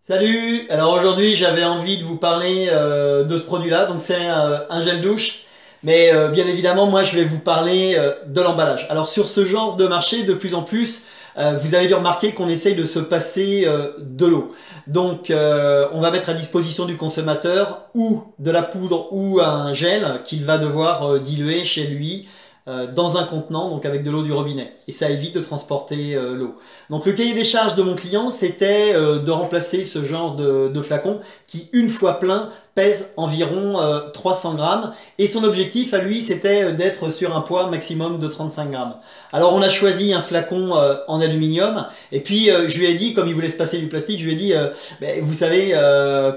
Salut! Alors aujourd'hui j'avais envie de vous parler de ce produit-là, donc c'est un gel douche, mais bien évidemment moi je vais vous parler de l'emballage. Alors sur ce genre de marché, de plus en plus, vous avez dû remarquer qu'on essaye de se passer de l'eau. Donc on va mettre à disposition du consommateur ou de la poudre ou un gel qu'il va devoir diluer chez lui dans un contenant, donc avec de l'eau du robinet. Et ça évite de transporter l'eau. Donc le cahier des charges de mon client, c'était de remplacer ce genre de flacon qui, une fois plein, pèse environ 300 grammes. Et son objectif à lui, c'était d'être sur un poids maximum de 35 grammes. Alors on a choisi un flacon en aluminium. Et puis je lui ai dit, comme il voulait se passer du plastique, je lui ai dit, vous savez,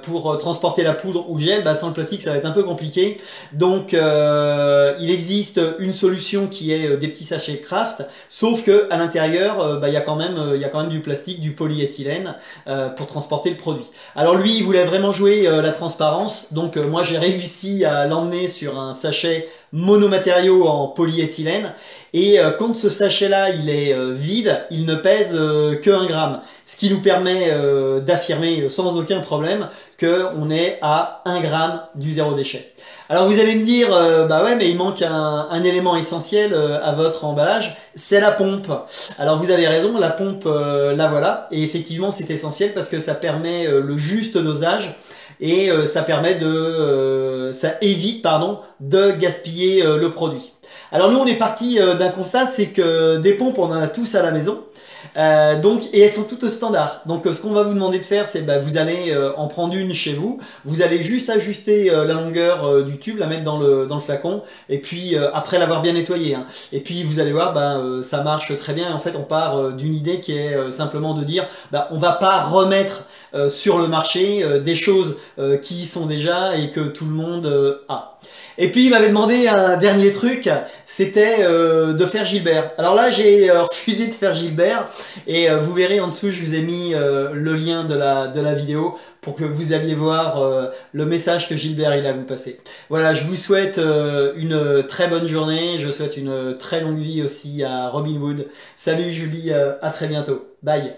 pour transporter la poudre ou le gel, sans le plastique, ça va être un peu compliqué. Donc il existe une solution qui est des petits sachets Kraft, sauf que à l'intérieur, il y a quand même du plastique, du polyéthylène pour transporter le produit. Alors lui, il voulait vraiment jouer la transparence, donc moi j'ai réussi à l'emmener sur un sachet monomatériau en polyéthylène, et quand ce sachet-là il est vide, il ne pèse que 1 gramme, ce qui nous permet d'affirmer sans aucun problème qu'on est à 1 gramme du zéro déchet. Alors vous allez me dire, bah ouais, mais il manque un élément essentiel à votre emballage, c'est la pompe. Alors vous avez raison, la pompe, la voilà, et effectivement c'est essentiel parce que ça permet le juste dosage et ça évite, pardon, de gaspiller le produit. Alors nous on est parti d'un constat, c'est que des pompes on en a tous à la maison. Et elles sont toutes standards. Donc ce qu'on va vous demander de faire, c'est vous allez en prendre une chez vous, vous allez juste ajuster la longueur du tube, la mettre dans le flacon, et puis après l'avoir bien nettoyé, hein. Et puis vous allez voir, ça marche très bien. En fait, on part d'une idée qui est simplement de dire, on va pas remettre sur le marché des choses qui y sont déjà et que tout le monde a. Et puis il m'avait demandé un dernier truc, c'était de faire Gilbert. Alors là j'ai refusé de faire Gilbert et vous verrez en dessous je vous ai mis le lien de la vidéo pour que vous alliez voir le message que Gilbert il a à vous passer. Voilà, je vous souhaite une très bonne journée, je souhaite une très longue vie aussi à Robin Hood. Salut Julie, à très bientôt. Bye.